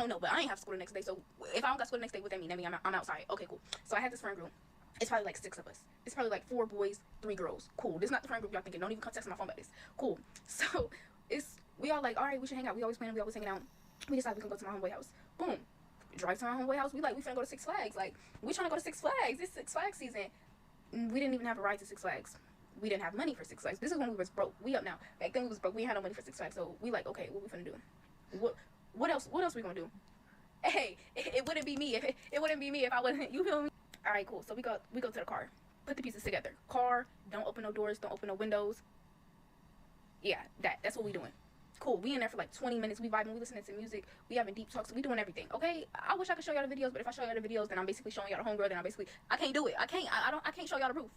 don't know, but I ain't have school the next day. So if I don't got school the next day, what that mean? I'm outside. Okay, cool. So I had this friend group. It's probably like 6 of us. It's probably like 4 boys, 3 girls. Cool. This is not the friend group y'all thinking. Don't even come text my phone about this. Cool. So we all like, all right, we should hang out. We always planning. We always hanging out. We decided we can go to my homeboy house. Boom. Drive to my homeboy house. We finna go to Six Flags. Like, we trying to go to Six Flags. It's Six Flags season. We didn't even have a ride to Six Flags. We didn't have money for Six Flags. This is when we was broke. We up now. Back then we was broke. We had no money for Six Flags. So we like, okay, what we finna do? What else we gonna do? Hey, it wouldn't be me. It wouldn't be me if I wasn't. You feel me? All right, cool. So we go to the car. Put the pieces together. Car. Don't open no doors. Don't open no windows. Yeah, that's what we doing. Cool. We in there for like 20 minutes. We vibing. We listening to music. We having deep talks. We doing everything. Okay. I wish I could show y'all the videos, but if I show y'all the videos, then I'm basically showing y'all the homegirl. Then I can't do it. I can't show y'all the proof.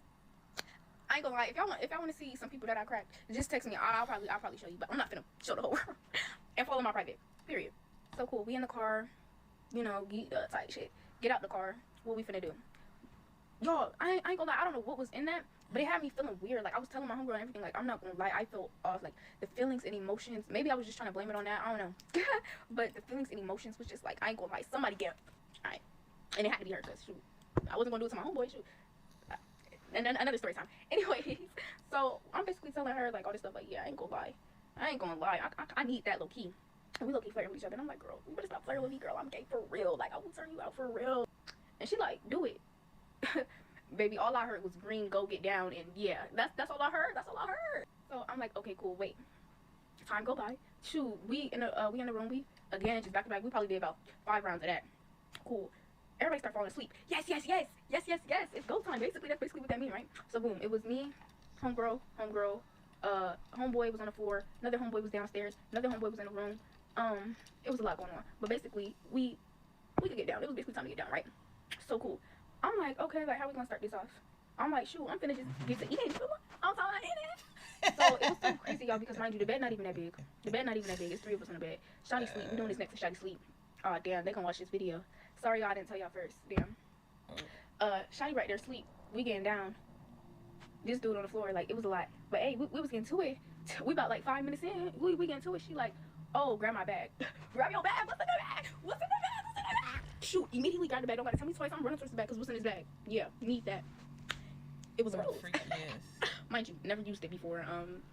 I ain't gonna lie. If y'all want to see some people that I cracked, just text me. I'll probably show you, but I'm not finna show the whole world. And follow my private. Period. So cool. We in the car. You know, type shit. Get out the car. What we finna do? Y'all, I ain't gonna lie. I don't know what was in that, but it had me feeling weird. Like, I was telling my homegirl and everything. Like, I'm not gonna lie. I felt off. Like, the feelings and emotions. Maybe I was just trying to blame it on that. I don't know. But the feelings and emotions was just like, I ain't gonna lie. Somebody get. Alright. And it had to be her, because shoot, I wasn't gonna do it to my homeboy. Shoot. And then another story time. Anyways, so I'm basically telling her like all this stuff. Like, yeah, I ain't gonna lie. I need that low key. And we low key flirting with each other. And I'm like, girl, you better stop flirting with me, girl. I'm gay for real. Like, I will turn you out for real. And she like, do it. Baby, all I heard was green, go get down. And yeah, that's all I heard. That's all I heard. So I'm like, okay, cool. Wait. Time go by. Shoot, we in the room. We again just back to back. We probably did about 5 rounds of that. Cool. Everybody start falling asleep. Yes. It's go time. Basically, that's basically what that means, right? So boom, it was me, homegirl, homeboy was on the floor. Another homeboy was downstairs. Another homeboy was in the room. It was a lot going on. But basically, we could get down. It was basically time to get down, right? So cool. I'm like, okay, like, how we gonna start this off? I'm like, shoot, I'm finna just get to eating. I'm talking about eating. So it was so crazy, y'all, because mind you, the bed not even that big. It's 3 of us on the bed. Shawty sleep. We doing this next to Shawty sleep. Oh damn, they gonna watch this video. Sorry y'all, I didn't tell y'all first. Damn. Shawty right there sleep. We getting down. This dude on the floor, like, it was a lot. But hey, we was getting to it. We about like 5 minutes in. We getting to it. She like, oh, grab my bag. Grab your bag. What's in the bag? What's in the bag? What's in the bag? Shoot, immediately grab the bag. Don't gotta tell me twice. I'm running towards the bag because what's in his bag? Yeah, need that. It was a rose. Yes. Mind you, never used it before.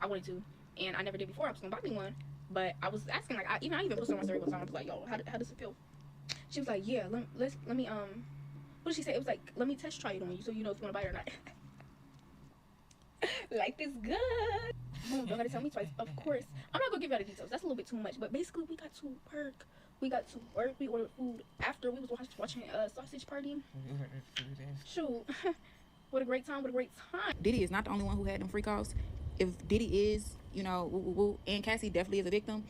I wanted to, and I never did before. I was gonna buy me one, but I was asking, like, I even posted on my story one time. I was like, yo, how does it feel? She was like, yeah, let me what did she say? It was like, let me test try it on you so you know if you want to buy it or not. Like, this good. Don't gotta tell me twice. Of course, I'm not gonna give y'all the details. That's a little bit too much. But basically, we got to work. We ordered food after we was watching a sausage party. Shoot. What a great time. Diddy is not the only one who had them freak offs. If Diddy is, you know, and Cassie definitely is a victim,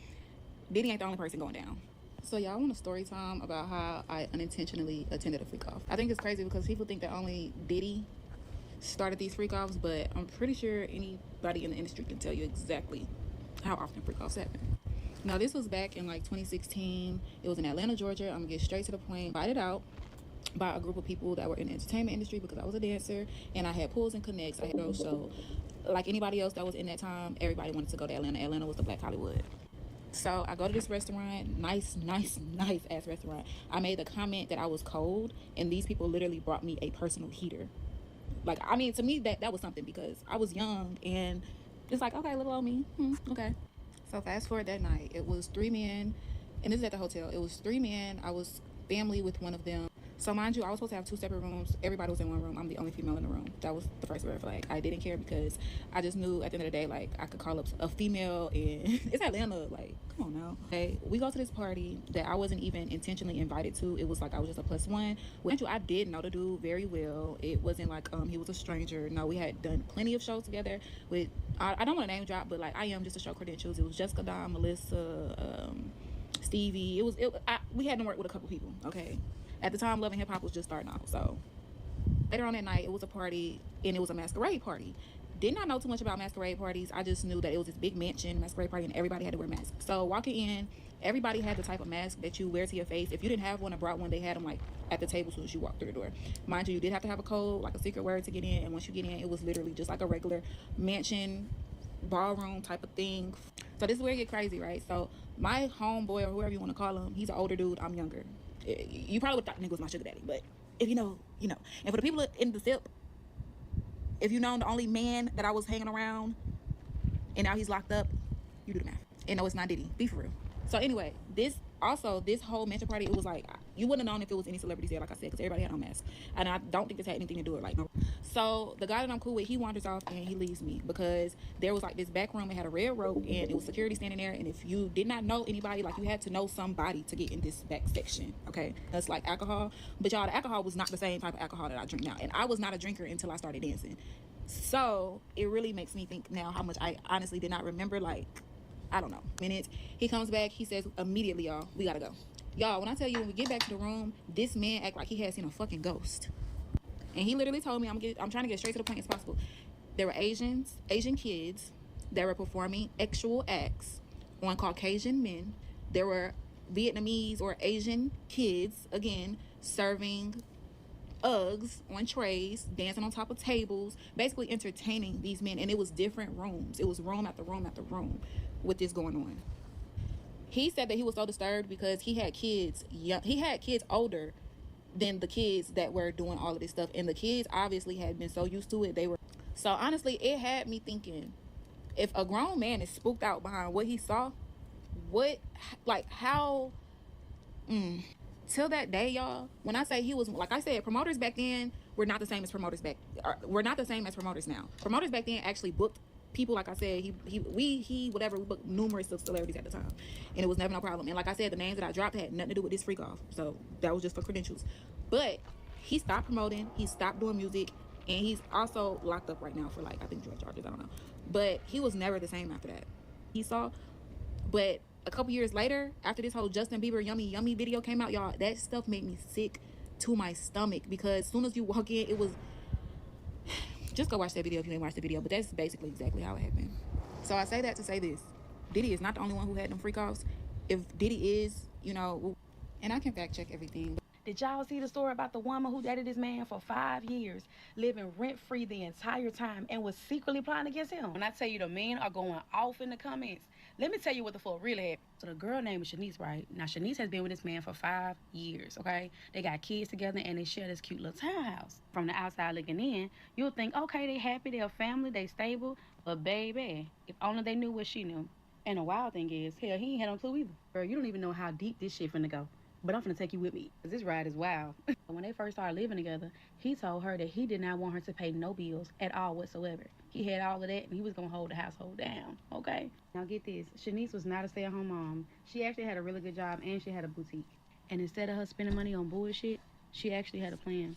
Diddy ain't the only person going down. So y'all want a story time about how I unintentionally attended a freak off. I think it's crazy because people think that only Diddy started these freak offs, but I'm pretty sure anybody in the industry can tell you exactly how often freak offs happen. Now, this was back in like 2016. It was in Atlanta, Georgia. I'm gonna get straight to the point. Invited out by a group of people that were in the entertainment industry because I was a dancer and I had pulls and connects. I had those. So like anybody else that was in that time, everybody wanted to go to Atlanta. Atlanta was the Black Hollywood. So I go to this restaurant, nice ass restaurant. I made the comment that I was cold, and these people literally brought me a personal heater. Like, I mean, to me, that was something because I was young and it's like, okay, little old me. Okay. So fast forward that night, it was 3 men, and this is at the hotel. It was 3 men. I was family with one of them. So mind you, I was supposed to have 2 separate rooms. Everybody was in one room. I'm the only female in the room. That was the first red flag. I didn't care because I just knew at the end of the day, like, I could call up a female and it's Atlanta. Like, come on now. Okay, we go to this party that I wasn't even intentionally invited to. It was like I was just a +1. Mind you, I did know the dude very well. It wasn't like he was a stranger. No, we had done plenty of shows together with, I don't want to name drop, but like I am just to show credentials. It was Jessica, Don, Melissa, Stevie. We had to work with a couple people. Okay. At the time, Love and Hip Hop was just starting off. So later on that night, it was a party, and it was a masquerade party. Did not know too much about masquerade parties. I just knew that it was this big mansion masquerade party, and everybody had to wear masks. So walking in, everybody had the type of mask that you wear to your face. If you didn't have one or brought one, they had them like at the table as soon as you walked through the door. Mind you did have to have a code, like a secret word to get in. And once you get in, it was literally just like a regular mansion ballroom type of thing. So this is where it get crazy, right? So my homeboy, or whoever you want to call him, he's an older dude. I'm younger. You probably would thought the nigga was my sugar daddy, but if you know, you know. And for the people in the SIP, if you know the only man that I was hanging around and now he's locked up, you do the math. And no, it's not Diddy. Be for real. So anyway, this whole mention party, it was like, you wouldn't have known if it was any celebrities there, like I said, because everybody had on masks. And I don't think this had anything to do with like no. So the guy that I'm cool with, he wanders off and he leaves me because there was like this back room. It had a red rope and it was security standing there. And if you did not know anybody, like you had to know somebody to get in this back section. Okay, that's like alcohol. But y'all, the alcohol was not the same type of alcohol that I drink now. And I was not a drinker until I started dancing. So it really makes me think now how much I honestly did not remember, like, I don't know, minutes. He comes back, he says immediately, y'all, we gotta go. Y'all, when I tell you, when we get back to the room, this man act like he had seen a fucking ghost. And he literally told me, I'm trying to get straight to the point as possible. There were Asian kids that were performing sexual acts on Caucasian men. There were Vietnamese or Asian kids, again, serving Uggs on trays, dancing on top of tables, basically entertaining these men. And it was different rooms. It was room after room after room with this going on. He said that he was so disturbed because he had kids older than the kids that were doing all of this stuff, and the kids obviously had been so used to it. So honestly, it had me thinking, if a grown man is spooked out behind what he saw, how till that day, y'all, when I say he was, like I said, promoters back then were not the same as promoters now. Promoters back then actually booked people. Like I said, we booked numerous celebrities at the time, and it was never no problem. And like I said, the names that I dropped had nothing to do with this freak off, so that was just for credentials. But he stopped promoting, he stopped doing music, and he's also locked up right now for, like, I think drug charges, I don't know. But he was never the same after that. He saw, but a couple years later, after this whole Justin Bieber Yummy Yummy video came out, y'all, that stuff made me sick to my stomach, because as soon as you walk in, it was, just go watch that video if you ain't watched the video, but that's basically exactly how it happened. So I say that to say this: Diddy is not the only one who had them freak offs. If Diddy is, you know, and I can fact check everything. Did y'all see the story about the woman who dated this man for 5 years, living rent-free the entire time, and was secretly plotting against him? When I tell you the men are going off in the comments, let me tell you what the fuck really happened. So the girl name is Shanice, right? Now, Shanice has been with this man for 5 years, okay? They got kids together, and they share this cute little townhouse. From the outside looking in, you'll think, okay, they happy, they're a family, they stable. But baby, if only they knew what she knew. And the wild thing is, hell, he ain't had no clue either. Girl, you don't even know how deep this shit finna go. But I'm finna take you with me, because this ride is wild. When they first started living together, he told her that he did not want her to pay no bills at all whatsoever. He had all of that, and he was gonna hold the household down, okay? Now get this, Shanice was not a stay-at-home mom. She actually had a really good job, and she had a boutique. And instead of her spending money on bullshit, she actually had a plan.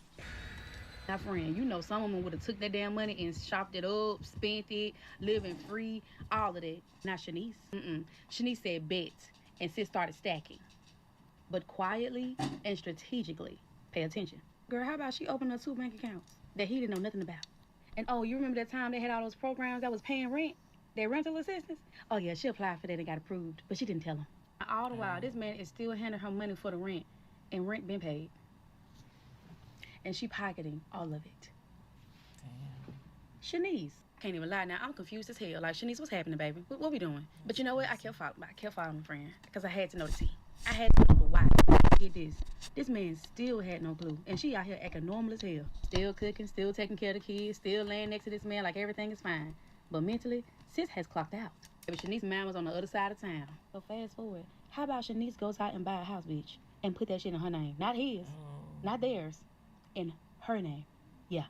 Now, friend, you know some woman would have took that damn money and shopped it up, spent it, living free, all of that. Not Shanice. Shanice said bet, and sis started stacking. But quietly and strategically. Pay attention. Girl, how about she opened up 2 bank accounts that he didn't know nothing about? And oh, you remember that time they had all those programs that was paying rent? Their rental assistance? Oh yeah, she applied for that and got approved, but she didn't tell him. All the while, this man is still handing her money for the rent, and rent been paid. And she pocketing all of it. Damn. Shanice. Can't even lie now, I'm confused as hell. Like, Shanice, what's happening, baby? What we doing? But you know what? I kept following my friend, because I had to know the tea. I had to know the why. Get this. This man still had no clue. And she out here acting normal as hell. Still cooking, still taking care of the kids, still laying next to this man like everything is fine. But mentally, sis has clocked out. Baby, Shanice's man was on the other side of town. So fast forward. How about Shanice goes out and buy a house, bitch, and put that shit in her name? Not his. Not theirs. In her name. Yeah.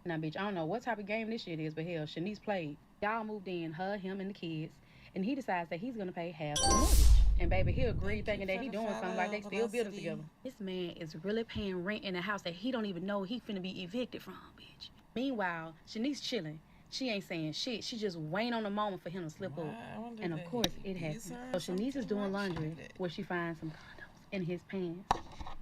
Now, bitch, I don't know what type of game this shit is, but hell, Shanice played. Y'all moved in, her, him, and the kids. And he decides that he's gonna pay half the mortgage. And baby, he agreed thinking that he doing something like they still building together. This man is really paying rent in a house that he don't even know he finna be evicted from, bitch. Meanwhile, Shanice chilling. She ain't saying shit. She just waiting on the moment for him to slip up. And of course, it happens. So Shanice is doing laundry where she finds some condoms in his pants.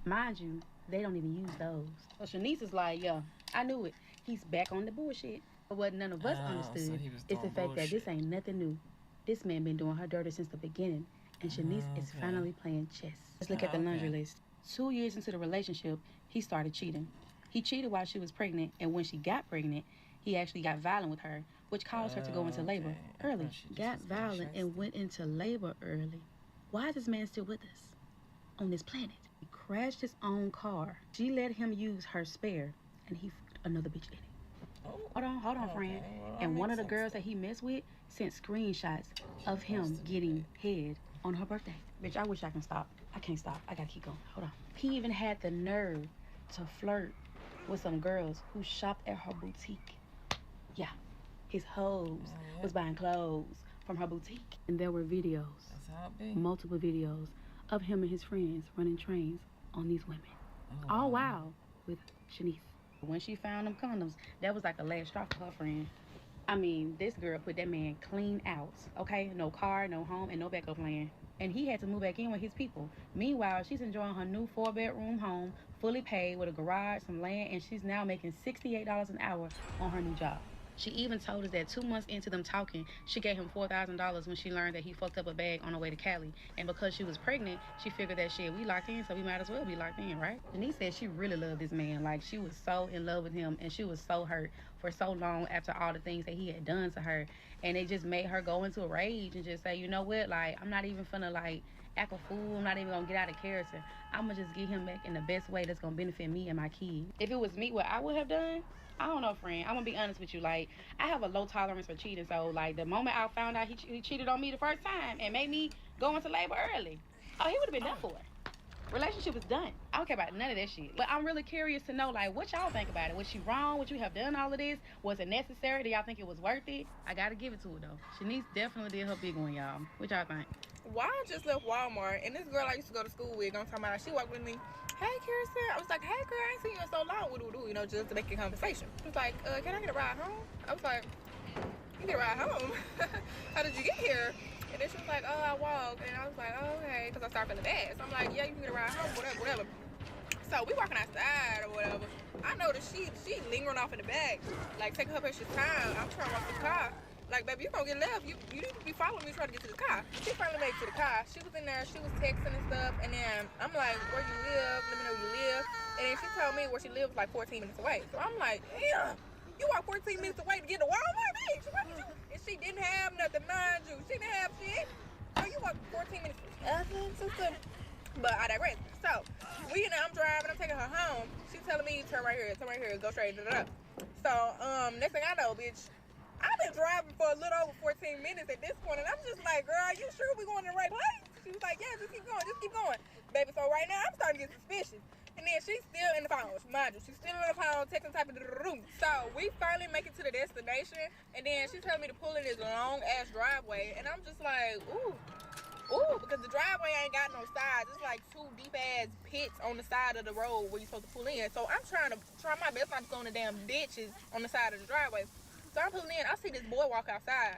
Mind you, they don't even use those. So Shanice is like, yeah, I knew it. He's back on the bullshit. But what none of us understood is the fact that this ain't nothing new. This man been doing her dirty since the beginning. And Shanice is finally playing chess. Let's look at the laundry list. 2 years into the relationship, he started cheating. He cheated while she was pregnant, and when she got pregnant, he actually got violent with her which caused her to go into labor early. Got violent and went into labor early. Why is this man still with us on this planet? He crashed his own car. She let him use her spare, and he fucked another bitch in it. Hold on, friend. And one of the girls that he messed with sent screenshots of him getting head on her birthday. Bitch, I wish I can stop. I can't stop. I gotta keep going. Hold on. He even had the nerve to flirt with some girls who shopped at her boutique. Yeah, his hoes was buying clothes from her boutique. And there were videos, multiple videos, of him and his friends running trains on these women. All while with Shanice. When she found them condoms, that was like the last straw for her friend. I mean, this girl put that man clean out, okay? No car, no home, and no backup plan. And he had to move back in with his people. Meanwhile, she's enjoying her new 4-bedroom home, fully paid, with a garage, some land, and she's now making $68 an hour on her new job. She even told us that 2 months into them talking, she gave him $4,000 when she learned that he fucked up a bag on her way to Cali. And because she was pregnant, she figured that shit, we locked in, so we might as well be locked in, right? Denise said she really loved this man. Like, she was so in love with him, and she was so hurt for so long after all the things that he had done to her. And it just made her go into a rage and just say, you know what, like, I'm not even finna, like, act a fool. I'm not even gonna get out of character. I'm gonna just get him back in the best way that's gonna benefit me and my kid. If it was me, what I would have done, I don't know, friend. I'm gonna be honest with you. Like, I have a low tolerance for cheating. So, like, the moment I found out he cheated on me the first time and made me go into labor early, oh, he would have been done for it. Relationship is done. I don't care about none of that shit. But I'm really curious to know, like, what y'all think about it. Was she wrong? Would you have done all of this? Was it necessary? Do y'all think it was worth it? I gotta give it to her, though. Shanice definitely did her big one, y'all. What y'all think? Why I just left Walmart, and this girl I used to go to school with, I'm talking about, she walked with me. Hey, Kirsten. I was like, hey, girl, I ain't seen you in so long. You know, just to make a conversation. She was like, can I get a ride home? I was like, you get a ride home? How did you get here? And then she was like, oh, I walked. And I was like, oh, okay, because I started feeling bad. So I'm like, yeah, you can get a ride home, whatever. So we walking outside or whatever. I know that she lingering off in the back, like taking her precious time. I'm trying to walk the car. Like, baby, you gonna get left. You need to be following me trying to get to the car. She finally made it to the car. She was in there. She was texting and stuff. And then I'm like, where you live? Let me know where you live. And then she told me where she lives like 14 minutes away. So I'm like, damn, you walk 14 minutes away to get to Walmart, bitch. What did you? And she didn't have nothing, mind you. She didn't have shit. So you walk 14 minutes for nothing, sister. But I digress. So I'm driving. I'm taking her home. She's telling me, turn right here, go straight. So next thing I know, bitch, I've been driving for a little over 14 minutes at this point, and I'm just like, girl, are you sure we going in the right place? She was like, yeah, just keep going. Baby, so right now, I'm starting to get suspicious. And then she's still in the phone, mind you. She's still in the phone, texting, typing, So we finally make it to the destination, and then she's telling me to pull in this long-ass driveway, and I'm just like, ooh, because the driveway ain't got no sides. It's like 2 deep-ass pits on the side of the road where you're supposed to pull in. So I'm trying my best not to go in the damn ditches on the side of the driveway. So I'm pulling in, I see this boy walk outside.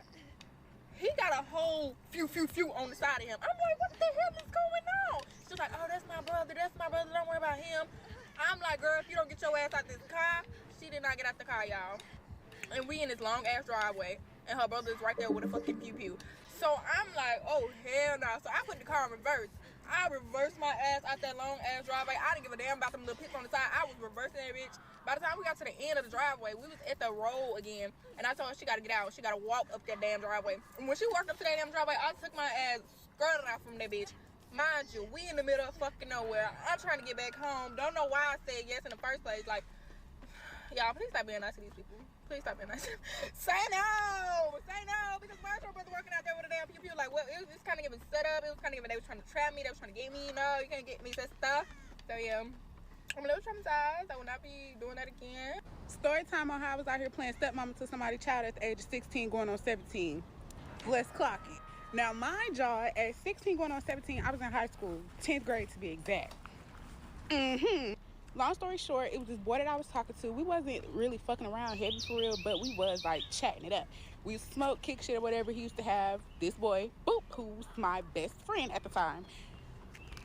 He got a whole few on the side of him. I'm like, what the hell is going on? She's like, oh, that's my brother, don't worry about him. I'm like, girl, if you don't get your ass out this car, she did not get out the car, y'all. And we in this long ass driveway, and her brother's right there with a fucking pew. So I'm like, oh, hell no. So I put the car in reverse. I reversed my ass out that long ass driveway. I didn't give a damn about them little pits on the side. I was reversing that bitch. By the time we got to the end of the driveway, we was at the road again. And I told her she got to get out. She got to walk up that damn driveway. And when she walked up to that damn driveway, I took my ass, skirted out from that bitch. Mind you, we in the middle of fucking nowhere. I'm trying to get back home. Don't know why I said yes in the first place. Like, y'all, please stop being nice to these people. Please stop being nice. Say no! Because my brother working out there with a damn pew. Like, well, it was kind of giving set up. It was kind of giving, they were trying to trap me. They were trying to get me. No, you can't get me, that stuff. So, yeah. I'm a little traumatized. I will not be doing that again. Story time on how I was out here playing stepmama to somebody's child at the age of 16 going on 17. Let's clock it. Now, mind y'all, at 16 going on 17, I was in high school, 10th grade to be exact. Long story short, it was this boy that I was talking to. We wasn't really fucking around heavy for real, but we was like chatting it up. We used to smoke, kick shit or whatever. He used to have this boy, Boop, who's my best friend at the time.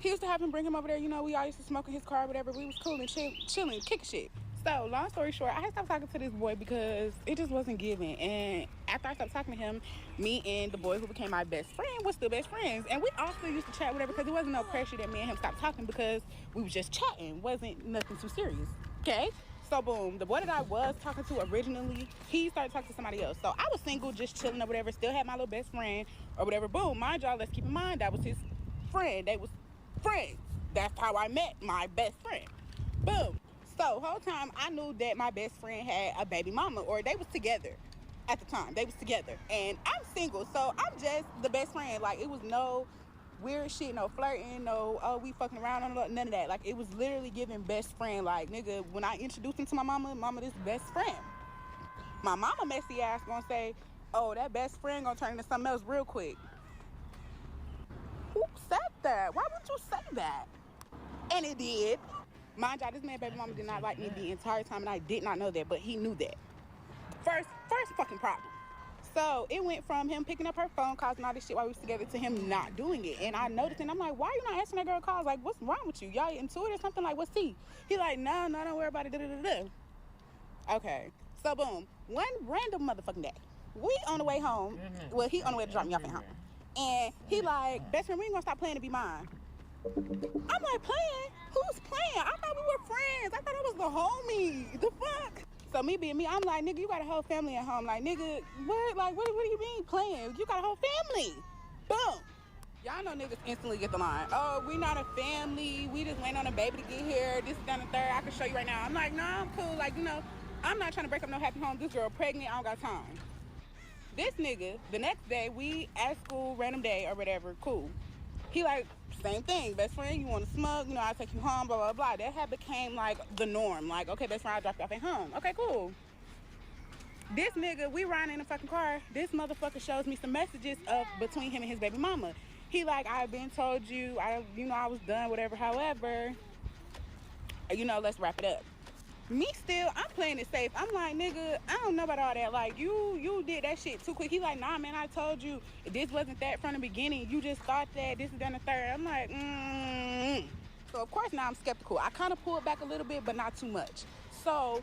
He used to have him bring him over there. You know, we all used to smoke in his car or whatever. We was cool and chilling, kick shit. So, long story short, I had stopped talking to this boy because it just wasn't giving. And after I stopped talking to him, me and the boy who became my best friend was still best friends. And we also used to chat, whatever, because there wasn't no pressure that me and him stopped talking because we was just chatting. Wasn't nothing too serious. Okay? So boom, the boy that I was talking to originally, he started talking to somebody else. So I was single, just chilling or whatever, still had my little best friend or whatever. Boom, mind y'all, let's keep in mind that was his friend. They was friends. That's how I met my best friend. Boom. So whole time I knew that my best friend had a baby mama, or they was together at the time. They was together. And I'm single, so I'm just the best friend. Like, it was no weird shit, no flirting, no, oh, we fucking around, none of that. Like, it was literally giving best friend. Like, nigga, when I introduced him to my mama, this best friend. My mama messy ass gonna say, oh, that best friend gonna turn into something else real quick. Who said that? Why would you say that? And it did. Mind y'all, this man baby mama did not like me the entire time, and I did not know that, but he knew that. First fucking problem. So it went from him picking up her phone, causing all this shit while we was together, to him not doing it. And I noticed, and I'm like, why you not answering that girl calls? Like, what's wrong with you? Y'all into it or something? Like, what's he? He like, no, don't worry about it. Okay. So boom, one random motherfucking day, we on the way home. Well, he on the way to drop me off at home. And he like, best friend, we ain't gonna stop playing to be mine. I'm like, playing? Who's playing? I thought we were friends. I thought it was the homie. The fuck? So me being me, I'm like, nigga, you got a whole family at home. Like, nigga, what? Like, what do you mean playing? You got a whole family. Boom. Y'all know niggas instantly get the line. Oh, we not a family. We just waiting on a baby to get here. This is down the third. I can show you right now. I'm like, nah, I'm cool. Like, you know, I'm not trying to break up no happy home. This girl pregnant. I don't got time. This nigga, the next day, we at school, random day or whatever, cool. He like, same thing, best friend, you want to smoke, you know, I'll take you home, blah, blah, blah. That had became like the norm. Like, okay, best friend, I'll drop you off at home. Okay, cool. This nigga, we riding in the fucking car. This motherfucker shows me some messages of between him and his baby mama. He like, I've been told you, I was done, whatever, however, you know, let's wrap it up. Me still, I'm playing it safe. I'm like, nigga, I don't know about all that. Like, you did that shit too quick. He like, nah, man, I told you this wasn't that from the beginning. You just thought that this is done the third. I'm like, So, of course, now I'm skeptical. I kind of pulled back a little bit, but not too much. So,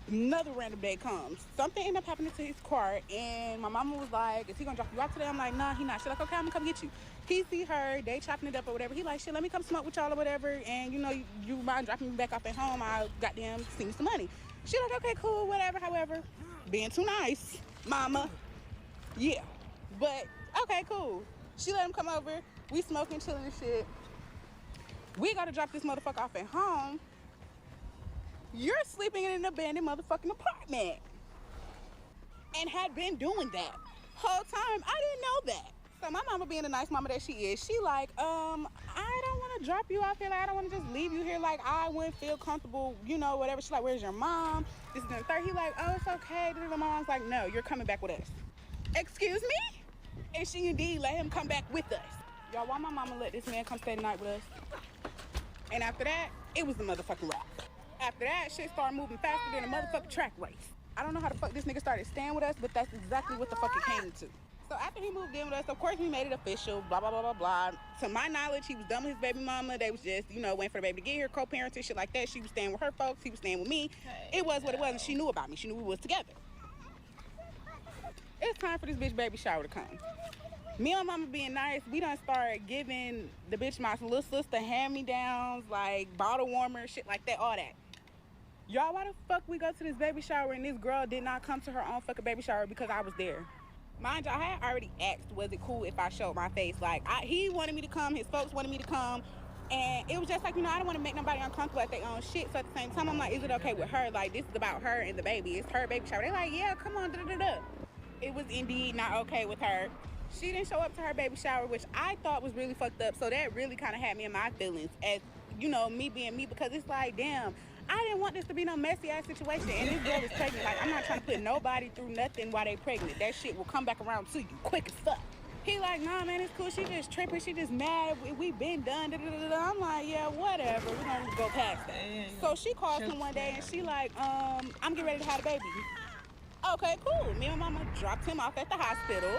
another random day comes. Something ended up happening to his car, and my mama was like, is he gonna drop you off today? I'm like, nah, he not. She's like, okay, I'm gonna come get you. He see her, they chopping it up or whatever. He like, shit, let me come smoke with y'all or whatever, and you know, you mind dropping me back off at home, I'll goddamn send you some money. She like, okay, cool, whatever, however. Being too nice, mama. Yeah. But, okay, cool. She let him come over, we smoking, chilling and shit. We gotta drop this motherfucker off at home. You're sleeping in an abandoned motherfucking apartment. And had been doing that whole time. I didn't know that. So my mama, being the nice mama that she is, she like, I don't want to drop you off here. Like, I don't want to just leave you here. Like, I wouldn't feel comfortable, you know, whatever. She like, where's your mom? This is the third. He like, oh, it's okay. My mom's like, no, you're coming back with us. Excuse me? And she indeed let him come back with us. Y'all, why my mama let this man come stay the night with us? And after that, it was the motherfucking rap. After that, shit started moving faster than a motherfucking track race. I don't know how the fuck this nigga started staying with us, but that's exactly what the fuck it came to. So after he moved in with us, of course we made it official, blah, blah, blah, blah, blah. To my knowledge, he was done with his baby mama. They was just, you know, waiting for the baby to get here, co-parenting, shit like that. She was staying with her folks. He was staying with me. It was what it was, and she knew about me. She knew we was together. It's time for this bitch baby shower to come. Me and mama being nice, we done started giving the bitch my little sister hand-me-downs, like bottle warmers, shit like that, all that. Y'all, why the fuck we go to this baby shower and this girl did not come to her own fucking baby shower because I was there? Mind y'all, I had already asked, was it cool if I showed my face? Like, he wanted me to come, his folks wanted me to come, and it was just like, you know, I don't want to make nobody uncomfortable at their own shit. So at the same time, I'm like, is it okay with her? Like, this is about her and the baby. It's her baby shower. They're like, yeah, come on, da-da-da-da. It was indeed not okay with her. She didn't show up to her baby shower, which I thought was really fucked up. So that really kind of had me in my feelings as, you know, me being me, because it's like, damn, I didn't want this to be no messy ass situation, and this girl is pregnant. Like, I'm not trying to put nobody through nothing while they pregnant. That shit will come back around to you quick as fuck. He like, nah, man, it's cool. She just tripping. She just mad. We been done. Da, da, da, da. I'm like, yeah, whatever. We're gonna go past that. So she calls him one day and she like, I'm getting ready to have a baby. Okay, cool. Me and mama dropped him off at the hospital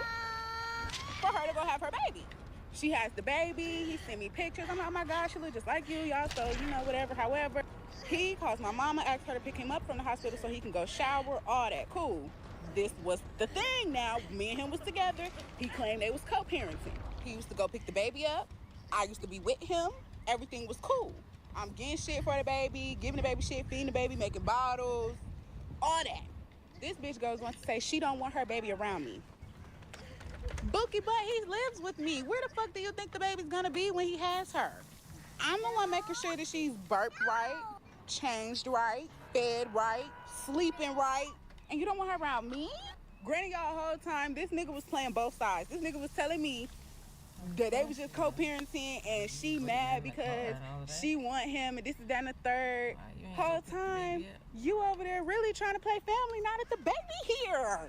for her to go have her baby. She has the baby. He sent me pictures. I'm like, oh my gosh, she look just like you, y'all. So, you know, whatever, however. He calls my mama, asks her to pick him up from the hospital so he can go shower, all that. Cool. This was the thing now. Me and him was together. He claimed they was co-parenting. He used to go pick the baby up. I used to be with him. Everything was cool. I'm getting shit for the baby, giving the baby shit, feeding the baby, making bottles, all that. This bitch wants to say she don't want her baby around me. Bookie, but he lives with me. Where the fuck do you think the baby's gonna be when he has her? I'm the one making sure that she's burped right, changed right, fed right, sleeping right, and you don't want her around me? Granny, y'all, whole time, this nigga was playing both sides. This nigga was telling me that they was just co-parenting and she mad because she want him and this is that and the third. Whole time, you over there really trying to play family, not at the baby here.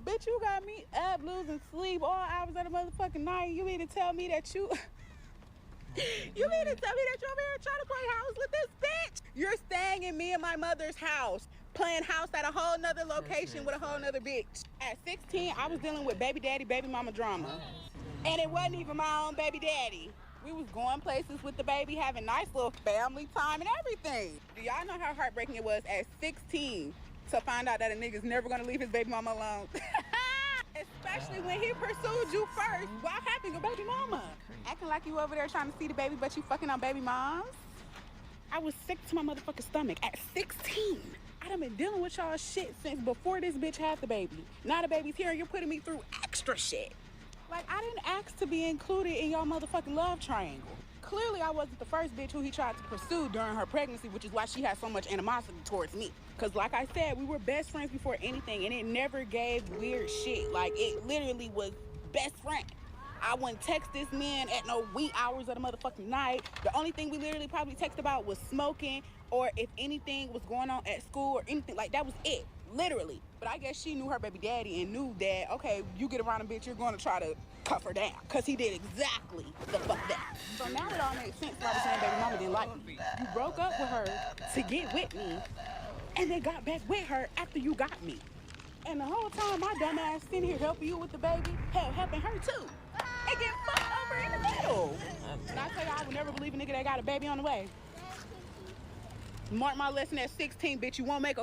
Bitch, you got me up losing sleep all hours of the motherfucking night. You mean to tell me that you... You mean to tell me that you're over here trying to play house with this bitch? You're staying in me and my mother's house, playing house at a whole nother location with a whole nother bitch. At 16, I was dealing with baby daddy, baby mama drama. And it wasn't even my own baby daddy. We was going places with the baby, having nice little family time and everything. Do y'all know how heartbreaking it was at 16 to find out that a nigga's never gonna leave his baby mama alone? Especially when he pursued you first while having a baby mama. Acting like you over there trying to see the baby, but you fucking on baby moms. I was sick to my motherfucking stomach at 16. I done been dealing with y'all shit since before this bitch had the baby. Now the baby's here and you're putting me through extra shit. Like, I didn't ask to be included in y'all motherfucking love triangle. Clearly, I wasn't the first bitch who he tried to pursue during her pregnancy, which is why she had so much animosity towards me. Because like I said, we were best friends before anything, and it never gave weird shit. Like, it literally was best friend. I wouldn't text this man at no wee hours of the motherfucking night. The only thing we literally probably text about was smoking, or if anything was going on at school or anything. Like, that was it. Literally. But I guess she knew her baby daddy and knew that, okay, you get around a bitch, you're going to try to cuff her down. Because he did exactly the fuck that. So now it all makes sense why I was saying baby mama didn't like me. You broke up with her to get with me, and then got back with her after you got me. And the whole time, my dumb ass sitting here helping you with the baby, hell, helping her too. And get fucked over in the middle. And I tell you, I would never believe a nigga that got a baby on the way. Mark my lesson at 16, bitch, you won't make a